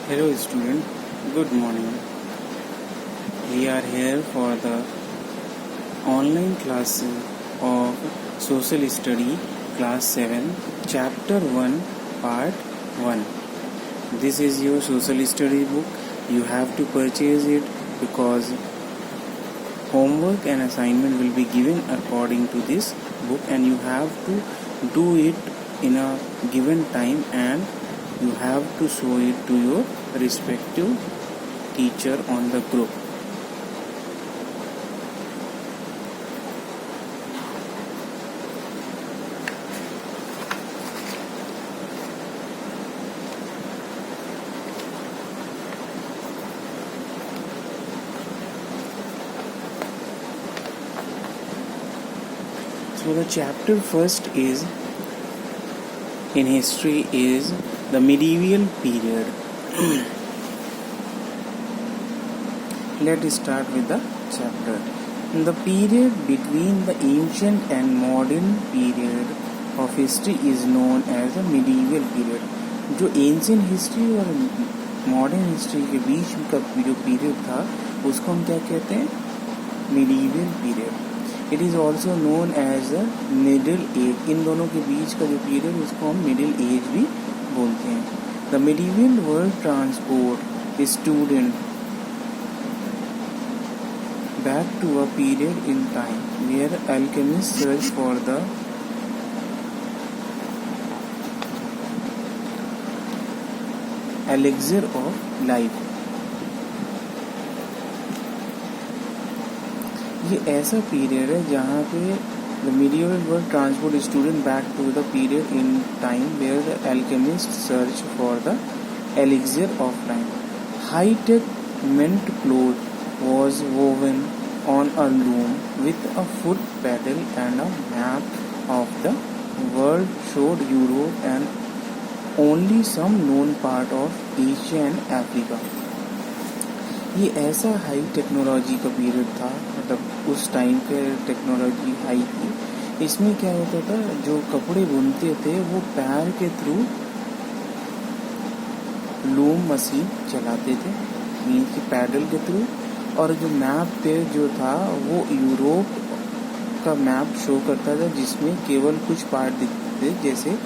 Hello student, good morning. We are here for the online classes of Social Study Class 7 Chapter 1 Part 1. This is your social study book. You have to purchase it because homework and assignment will be given according to this book and you have to do it in a given time and you have to show it to your respective teacher on the group. So the chapter first is in history is the medieval period. Let's start with the chapter. The period between the ancient and modern period of history is known as the medieval period. जो ancient history और modern history के बीच का जो period था उसको हम क्या कहते हैं? medieval period. It is also known as the middle age. इन दोनों के बीच का जो period उसको हम middle age भी बोलते हैं. The medieval world transport student back to a period in time where alchemists search for the elixir of life. ये ऐसा पीरियड है जहाँ पे the medieval world transport student back to the period in time where the alchemists search for the elixir of life. High-tech mint cloth was woven on a loom with a foot pedal and a map of the world showed Europe and only some known part of Asia and Africa. ये ऐसा high technology का period था, मतलब उस time पे technology high थी. इसमें क्या होता था, जो कपड़े बुनते थे वो पैर के थ्रू लूम मशीन चलाते थे, मीन्स की पैडल के थ्रू. और जो मैप पे जो था वो यूरोप का मैप शो करता था जिसमें केवल कुछ पार्ट दिखते थे जैसे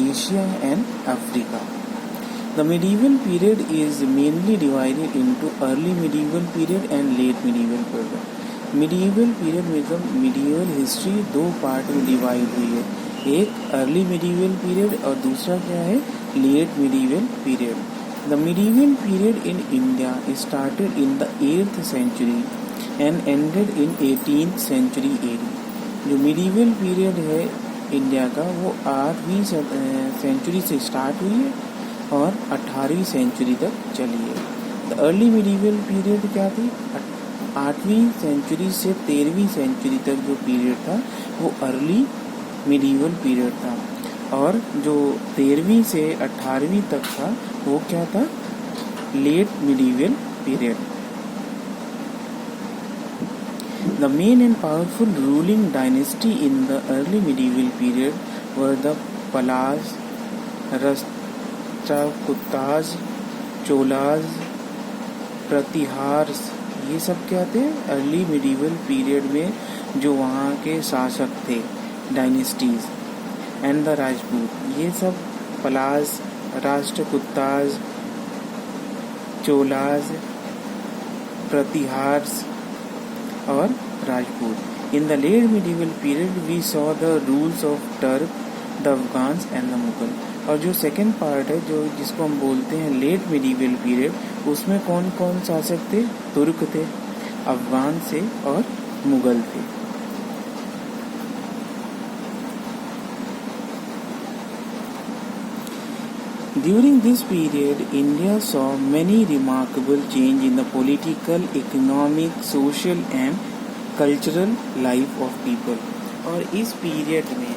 Asia and Africa. The medieval period is mainly divided into early medieval period and late medieval period. Medieval period मतलब medieval history दो पार्ट में डिवाइड हुई है. एक early medieval period और दूसरा क्या है, late medieval period. The medieval period in India started in the 8th century and ended in 18th century AD. जो medieval period है इंडिया का वो 8वीं सेंचुरी से स्टार्ट हुई है और 18वीं सेंचुरी तक चली है. द अर्ली मिडीवल पीरियड क्या थी, 8वीं सेंचुरी से 13वीं सेंचुरी तक जो पीरियड था वो अर्ली मिडीवल पीरियड था. और जो 13वीं से 18वीं तक था वो क्या था, late medieval period. The main and powerful ruling dynasty in the early medieval period were the Palas, कुत्ताज, चोलाज, प्रतिहार्स. ये सब क्या थे, अर्ली मिडीवल पीरियड में जो वहाँ के शासक थे, डायनेस्टीज. एंड द राजपूत, ये सब पलास, राष्ट्रकुत्ताज, चोलाज, प्रतिहार्स और Rajput. In the late medieval period we saw the rules of Turk, the Afghans and the Mughal. और जो सेकेंड पार्ट है जो जिसको हम बोलते हैं लेट मिडीवल पीरियड, उसमें कौन कौन शासक थे, तुर्क थे, अफगान थे और मुगल थे. During this period, India saw many remarkable change in the political, economic, social and cultural life of people. और इस पीरियड में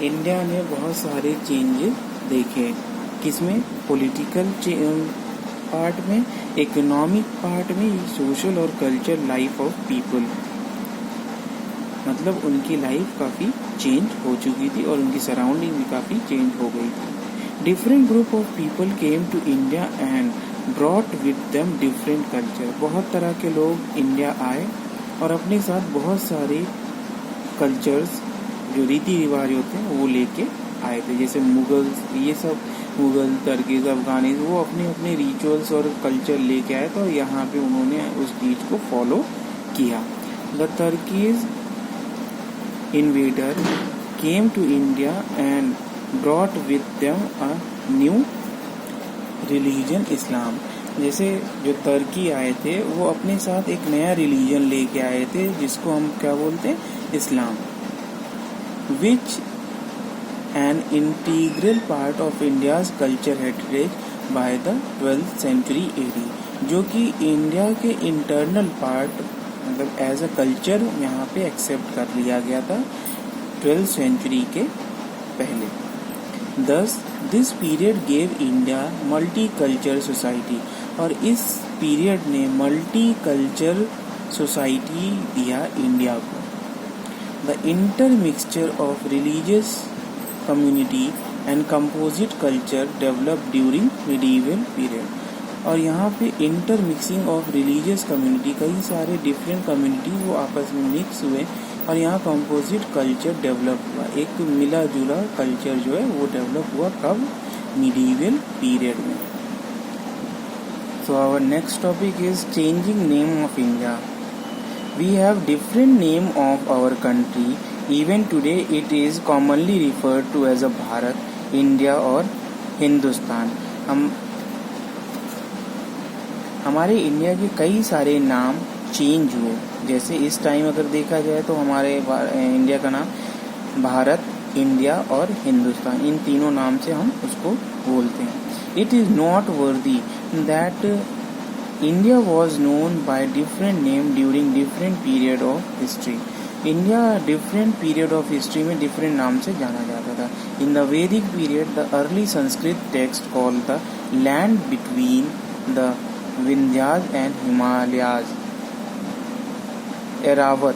इंडिया ने बहुत सारे चेंजेस देखे. किसमें, पॉलिटिकल पार्ट में, इकोनॉमिक पार्ट में, सोशल और कल्चर लाइफ ऑफ पीपल. मतलब उनकी लाइफ काफ़ी चेंज हो चुकी थी और उनकी सराउंडिंग भी काफ़ी चेंज हो गई थी. Different group of people came to India and brought with them different culture, बहुत तरह के लोग इंडिया आए और अपने साथ बहुत सारे कल्चर्स जो रीति रिवाज होते हैं वो लेके आए थे। जैसे मुगल्स, ये सब मुगल, टर्कीज, अफगानीज, वो अपने अपने रिचुअल्स और कल्चर लेके आए तो यहाँ पे उन्होंने उस चीज़ को फॉलो किया। The Turkish invader came to India and brought with them a new religion Islam. जैसे जो तुर्की आए थे वो अपने साथ एक नया रिलीजन लेके आए थे जिसको हम क्या बोलते हैं, Islam, which an integral part of India's culture heritage by the 12th century AD, जो कि इंडिया के इंटरनल पार्ट मतलब एज अ कल्चर यहाँ पे एक्सेप्ट कर लिया गया था 12th century के पहले। Thus, this period gave India multi culture society, और इस पीरियड ने मल्टी कल्चर सोसाइटी दिया इंडिया को। The intermixture of religious community and composite culture develop during medieval period, और यहाँ पे इंटरमिक्सिंग ऑफ रिलीजियस कम्युनिटी, कई सारे डिफरेंट कम्युनिटी वो आपस में मिक्स हुए और यहाँ कंपोजिट कल्चर डेवलप हुआ, एक मिला जुला कल्चर जो है वो डेवलप हुआ कब, मिडीवल पीरियड में। So our next topic is changing name of India. We have different name of our country, even today it is commonly referred to as a Bharat, India और हिंदुस्तान। हमारे इंडिया के कई सारे नाम चेंज हुए, जैसे इस टाइम अगर देखा जाए तो हमारे इंडिया का नाम भारत, इंडिया और हिंदुस्तान, इन तीनों नाम से हम उसको बोलते हैं। It is not worthy that India was known by different name during different period of history. India different period of history में डिफरेंट नाम से जाना जाता था। इन द वैदिक period the early Sanskrit text called the land between the Vindhyas and Himalayas Airavat.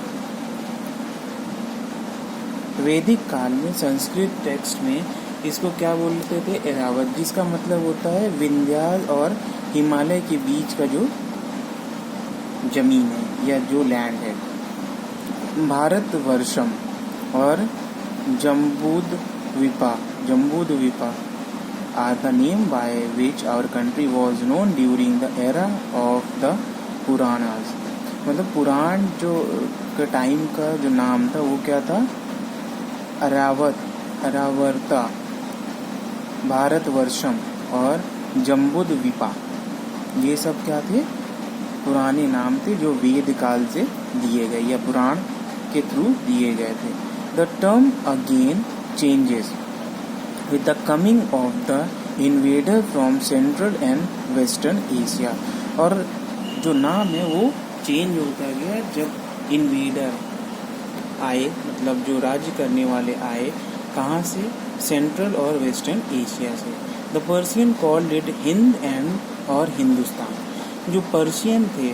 वैदिक काल में संस्कृत टेक्स्ट में इसको क्या बोलते थे, एरावत, जिसका मतलब होता है विंध्याज और हिमालय के बीच का जो जमीन है या जो लैंड है। भारतवर्षम और जम्बूद्वीपा are the name by which our country was known during the era of the Puranas। मतलब पुराण जो के टाइम का जो नाम था वो क्या था, अरावर्ता, भारतवर्षम और जम्बूद्वीपा, ये सब क्या थे, पुराने नाम थे जो वेद काल से दिए गए या पुराण के थ्रू दिए गए थे। The term again changes with the coming of the invader from central and western Asia, और जो नाम है वो चेंज होता गया जब इन्वेडर आए, मतलब जो राज्य करने वाले आए, कहाँ से, सेंट्रल और वेस्टर्न एशिया से। The Persian called it Hind and और हिंदुस्तान। जो पर्शियन थे,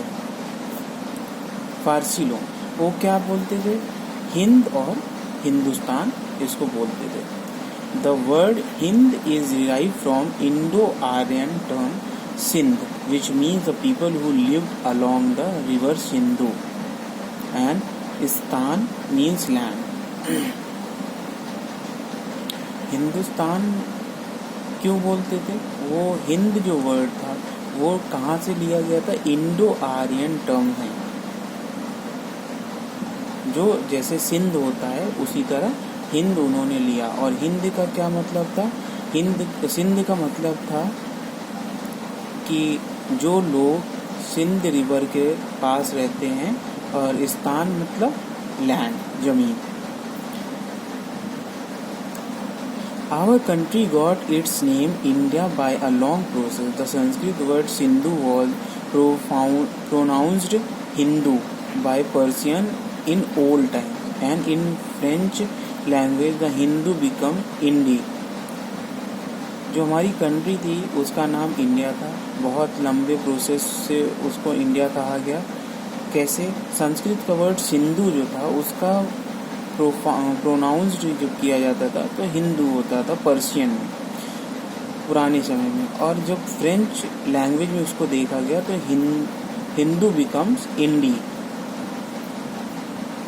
फारसी लोग, वो क्या बोलते थे, हिंद और हिंदुस्तान इसको बोलते थे। The word Hind is derived from Indo-Aryan term Sindh, which means the people who lived along the river Sindhu, and Istan means land। Hindustan क्यों बोलते थे, वो हिंद जो वर्ड था वो कहाँ से लिया गया था, इंडो आर्यन टर्म है, जो जैसे सिंध होता है उसी तरह हिंद उन्होंने लिया। और हिंद का क्या मतलब था, सिंध का मतलब था कि जो लोग सिंध रिवर के पास रहते हैं, और स्थान मतलब लैंड, जमीन। Our country got its name India by a long process. The Sanskrit word Sindhu was pronounced Hindu by Persian in old times, and in French language the Hindu become Inde. जो हमारी country थी उसका नाम India था, बहुत लंबे process से उसको इंडिया कहा गया। कैसे, संस्कृत का वर्ड सिंधु जो था उसका प्रोनाउंस्ड जो किया जाता था तो हिंदू होता था पर्शियन में। पुराने समय में। और जब फ्रेंच लैंग्वेज में उसको देखा गया तो हिंदू बिकम्स इंडी,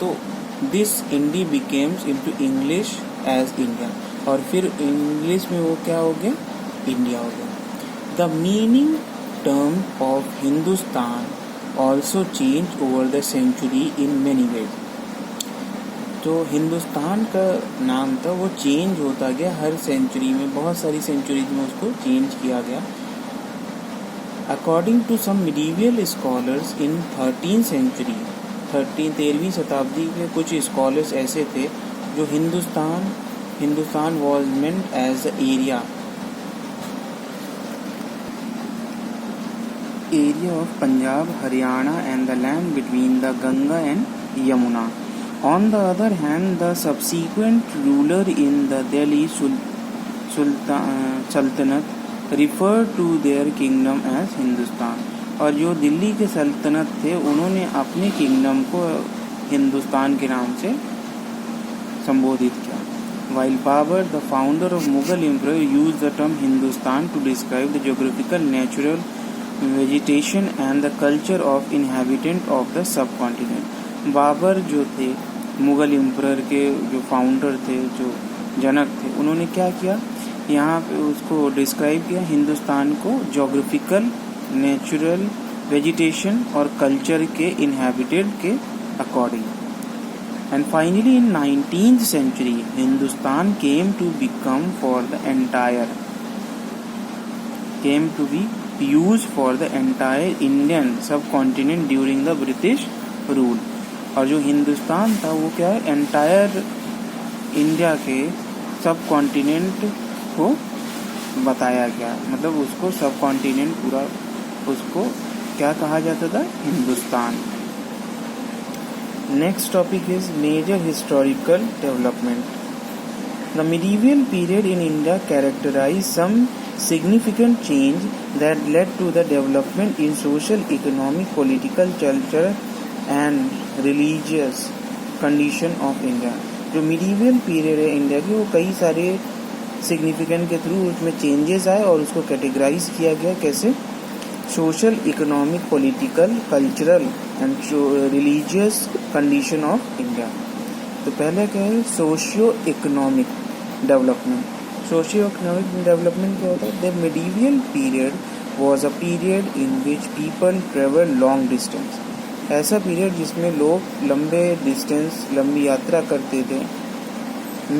तो this Indi becomes into English as India, और फिर इंग्लिश में वो क्या हो गया, इंडिया हो गया। The meaning term of Hindustan also change over the century in many ways. जो हिंदुस्तान का नाम था वो चेंज होता गया हर सेंचुरी में, बहुत सारी सेंचुरीज में उसको चेंज किया गया। According to some medieval scholars in 13th century, 13वीं शताब्दी के कुछ स्कॉलर्स ऐसे थे जो Hindustan was meant as the area of Punjab, Haryana and the land between the Ganga and Yamuna. On the other hand, the subsequent ruler in the Delhi Sultanate referred to their kingdom as Hindustan. और जो दिल्ली के सल्तनत थे उन्होंने अपने kingdom को हिंदुस्तान के नाम से संबोधित किया। While Babur, the founder of Mughal Empire, used the term Hindustan to describe the geographical, natural vegetation and the culture of inhabitant of the subcontinent. Babur जो थे मुग़ल एम्परर के जो फाउंडर थे, जो जनक थे, उन्होंने क्या किया, यहाँ पे उसको डिस्क्राइब किया हिंदुस्तान को जोग्राफिकल, नेचुरल, वेजिटेशन और कल्चर के इनहेबिटेड के according. And finally in 19th century Hindustan came to be used for the entire Indian subcontinent during the British rule। और जो हिंदुस्तान था वो क्या है, एंटायर इंडिया के सब कॉन्टिनेंट को बताया गया, मतलब उसको सब कॉन्टिनेंट पूरा, उसको क्या कहा जाता था, Hindustan. Next topic is major historical development. The medieval period in India characterized some significant change that led to the development in social, economic, political, cultural and religious condition of India। जो medieval period है India की, वो कई सारे significant के through उसमें changes आए और उसको categorize किया गया कैसे, social, economic, political, cultural and religious condition of India। तो पहले क्या है, socio economic development. Socio economic development क्या होता है, the medieval period was a period in which people travel long distance। ऐसा पीरियड जिसमें लोग लंबे डिस्टेंस, लंबी यात्रा करते थे।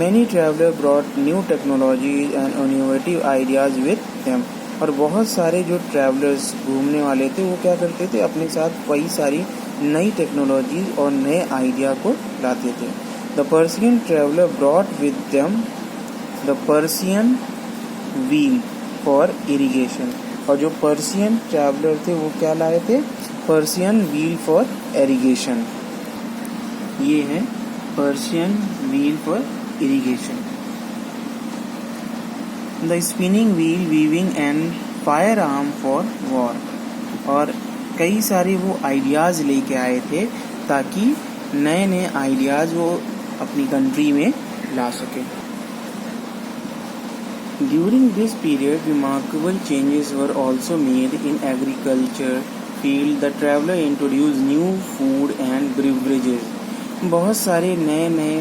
Many travelers brought new technologies and innovative ideas with them। और बहुत सारे जो ट्रैवलर्स घूमने वाले थे वो क्या करते थे, अपने साथ कई सारी नई टेक्नोलॉजी और नए आइडिया को लाते थे। The Persian traveler brought with them the Persian wheel for irrigation। और जो पर्शियन ट्रैवलर थे वो क्या लाए थे, पर्शियन व्हील फॉर इरिगेशन। ये है Persian wheel for irrigation. The spinning wheel, weaving and fire arm for war. और कई सारे वो आइडियाज़ लेके आए थे ताकि नए नए आइडियाज़ वो अपनी कंट्री में ला सके। During this period remarkable changes were also made in agriculture field. The traveller introduce new food and beverages. बहुत सारे नए नए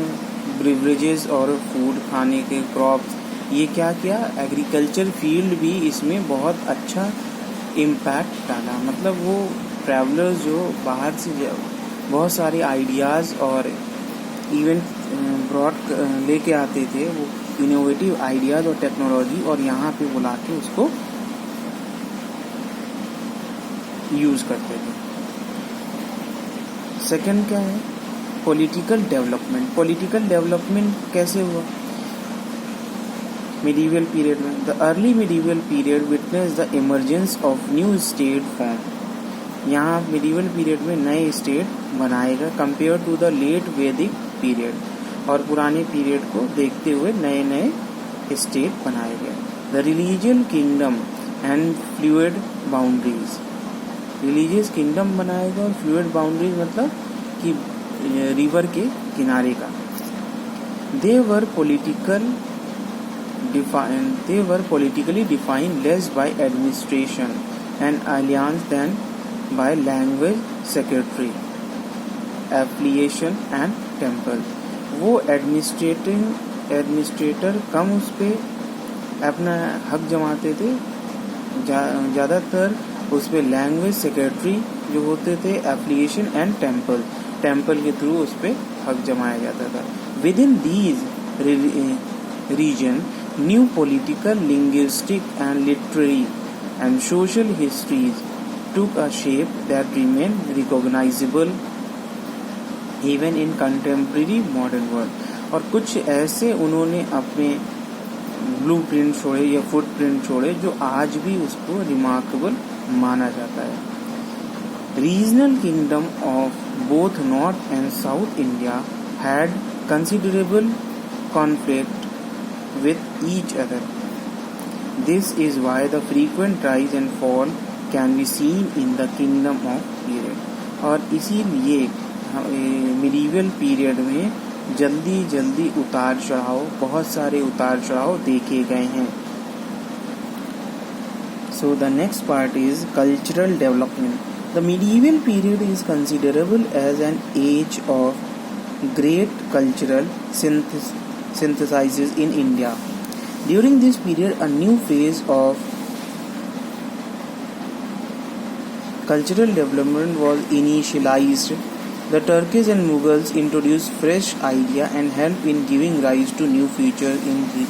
ब्रिवरेजेस और फूड, खाने के क्रॉप्स, ये क्या किया, एग्रीकल्चर फील्ड भी इसमें बहुत अच्छा इम्पैक्ट डाला। मतलब वो ट्रैवलर्स जो बाहर से बहुत सारे आइडियाज़ और इवेंट ब्रॉड लेके आते थे, वो इनोवेटिव आइडियाज़ और टेक्नोलॉजी, और यहाँ पे बुला के उसको यूज़ करते थे। सेकंड क्या है, पॉलिटिकल डेवलपमेंट। पॉलिटिकल डेवलपमेंट कैसे हुआ medieval period में? The early medieval period witnessed the emergence of new state form। यहाँ medieval period में नए स्टेट बनाएगा compared to the late Vedic period। और पुराने पीरियड को देखते हुए नए नए स्टेट बनाए गए। The religious kingdom and fluid boundaries। Religious kingdom बनाएगा और फ्लूइड बाउंड्रीज मतलब कि रिवर के किनारे का। They were political politically defined less by administration and alliance than by language, secretary, affiliation and temple. वो एडमिनिस्ट्रेटर कम उस पर अपना हक जमाते थे, ज़्यादातर उस पर लैंग्वेज, सेक्रेटरी जो होते थे, एफिलिएशन एंड टेम्पल के थ्रू उस पर हक जमाया जाता था. Within these region new political, linguistic and literary and social histories took a shape that remained recognizable even in contemporary modern world. और कुछ ऐसे उन्होंने अपने ब्लूप्रिंट छोड़े या फुटप्रिंट छोड़े जो आज भी उसको रिमार्केबल माना जाता है. Regional kingdom of both north and south India had considerable conflict with each other. This is why the frequent rise and fall can be seen in the kingdom of period. और इसीलिए medieval period में जल्दी उतार चढ़ाव, बहुत सारे उतार चढ़ाव देखे गए हैं. So the next part is cultural development. The medieval period is considerable as an age of great cultural synthesis in India. During this period, a new phase of cultural development was initialized. The Turkish and Mughals introduced fresh ideas and helped in giving rise to new features in the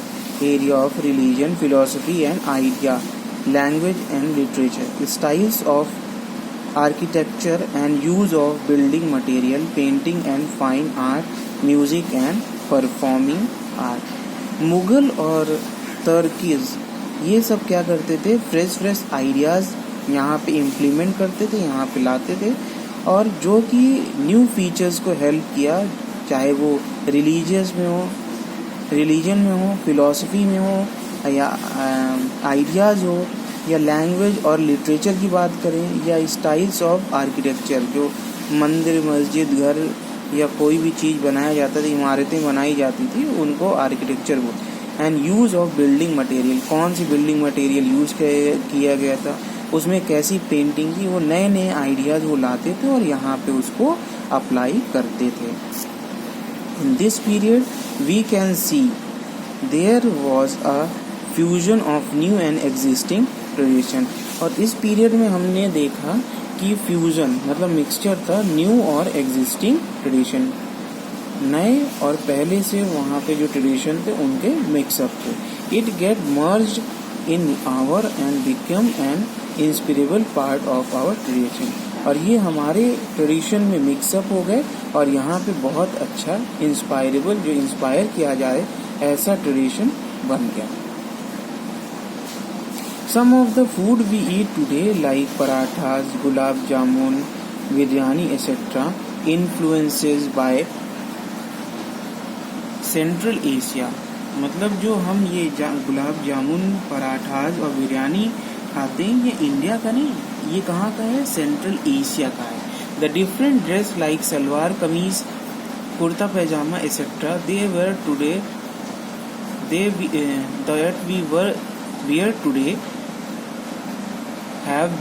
area of religion, philosophy and idea, language and literature. Styles of architecture and use of building material, painting and fine art, music and performing art. Mughal और तर्कीज ये सब क्या करते थे, fresh ideas यहाँ पे implement करते थे, यहाँ पे लाते थे, और जो कि न्यू फीचर्स को हेल्प किया, चाहे वो रिलीजन में हो, फिलॉसफी में हो, या आइडियाज़ हो, या लैंग्वेज और लिटरेचर की बात करें, या स्टाइल्स ऑफ आर्किटेक्चर, जो मंदिर, मस्जिद, घर या कोई भी चीज़ बनाया जाता था, इमारतें बनाई जाती थी, उनको आर्किटेक्चर बोलते. And use of building material, कौन सी बिल्डिंग मटेरियल यूज़ किया गया था, उसमें कैसी पेंटिंग की, वो नए आइडियाज़ वो लाते थे और यहाँ पे उसको अप्लाई करते थे. In this period we can see there was a fusion of new and existing tradition. और इस पीरियड में हमने देखा कि फ्यूजन मतलब मिक्सचर था न्यू और एग्जिस्टिंग ट्रेडिशन, नए और पहले से वहाँ पे जो ट्रेडिशन थे उनके मिक्सअप थे. It get merged in our and become an inseparable part of our tradition. और ये हमारे ट्रेडिशन में मिक्सअप हो गए और यहाँ पे बहुत अच्छा इंस्पायरेबल, जो इंस्पायर किया जाए ऐसा ट्रेडिशन बन गया. Some of the food we eat today like parathas, gulab jamun, biryani etc. influences by Central Asia. मतलब जो हम ये गुलाब जामुन, पराठाज और बिरयानी खाते हैं, ये इंडिया का नहीं, ये कहाँ का है, सेंट्रल एशिया का है. The different dress like salwar kameez, kurta pyjama etcetera they wear today have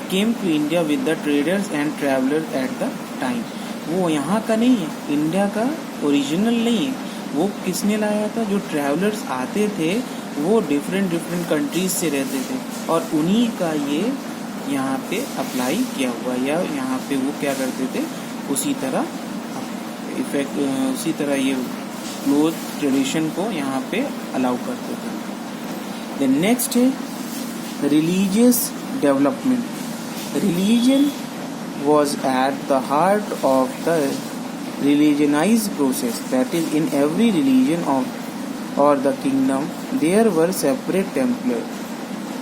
came to India with the traders and travelers at the time. वो यहाँ का नहीं है, इंडिया का ओरिजिनल नहीं है, वो किसने लाया था, जो ट्रैवलर्स आते थे वो डिफरेंट कंट्रीज से रहते थे और उन्हीं का ये यहाँ पे अप्लाई किया हुआ, या यहाँ पे वो क्या करते थे, उसी तरह ये क्लोथ ट्रेडिशन को यहाँ पे अलाउ करते थे. द नेक्स्ट है religious development. Religion was at the heart of the religionized process. That is, in every religion or the kingdom there were separate temples.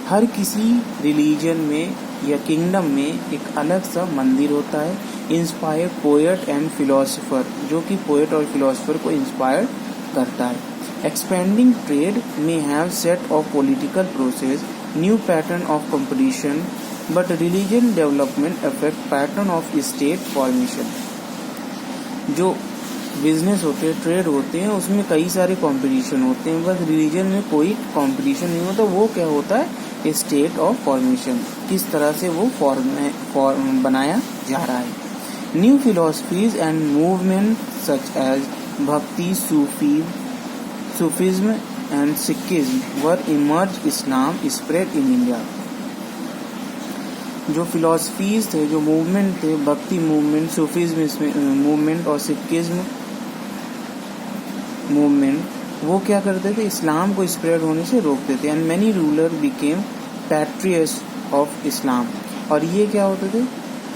हर किसी रिलीजन में या किंगडम में एक अलग सा मंदिर होता है. इंस्पायर्ड पोएट एंड फिलोसोफर, जो कि पोएट और फिलोसोफर को इंस्पायर करता है. एक्सपेंडिंग ट्रेड में have set of political process, new pattern of competition, but religion development affect pattern of state formation. जो बिजनेस होते हैं, ट्रेड होते हैं, उसमें कई सारे कंपटीशन होते हैं, बस रिलीजन में कोई कंपटीशन नहीं होता। वो क्या होता है, स्टेट ऑफ फॉर्मेशन, किस तरह से वो फॉर्म बनाया जा रहा है। New philosophies and movement such as bhakti, Sufism and Sikhism were emerge, Islam spread in India. जो फिलोसफीज थे, जो मूवमेंट थे, भक्ति मूवमेंट, सूफिज्म मूवमेंट और सिखिज्म मूवमेंट, वो क्या करते थे, इस्लाम को स्प्रेड होने से रोकते थे। And many ruler became patriots of Islam. और ये क्या होते थे,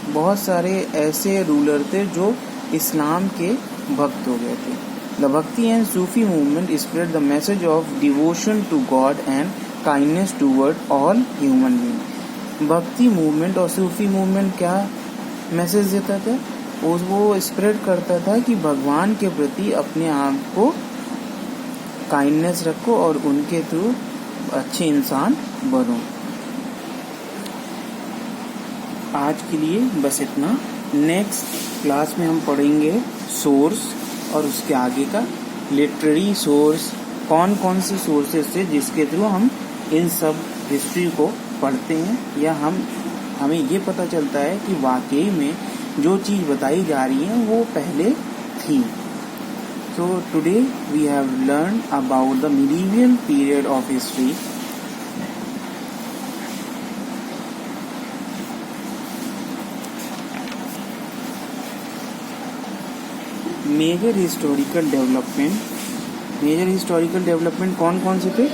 बहुत सारे ऐसे रूलर थे जो इस्लाम के भक्त हो गए थे। The bhakti and Sufi movement spread the message of devotion to God and kindness toward all human being. Bhakti movement और सूफी मूवमेंट क्या मैसेज देता था, वो स्प्रेड करता था कि भगवान के प्रति अपने आप को काइंडनेस रखो और उनके थ्रू अच्छे इंसान बनो। आज के लिए बस इतना। नेक्स्ट क्लास में हम पढ़ेंगे सोर्स और उसके आगे का लिटरेरी सोर्स, कौन कौन से सोर्सेस थे जिसके थ्रू हम इन सब हिस्ट्री को पढ़ते हैं, या हमें ये पता चलता है कि वाकई में जो चीज़ बताई जा रही है वो पहले थी। So today we have learned about the medieval period of history. Major historical development कौन कौन से थे,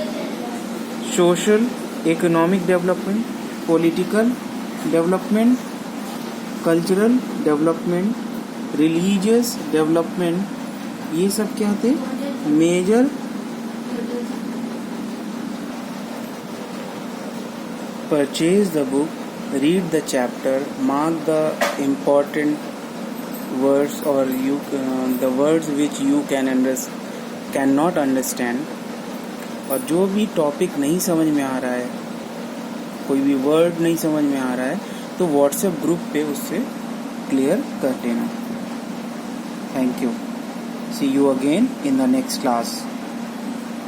social economic development, political development, cultural development, religious development, ये सब क्या थे, major. Purchase the book, read the chapter, mark the important words और the words which you can not understand. और जो भी टॉपिक नहीं समझ में आ रहा है, कोई भी वर्ड नहीं समझ में आ रहा है, तो व्हाट्सएप ग्रुप पे उससे क्लियर कर देना। Thank you. See you again in the next class.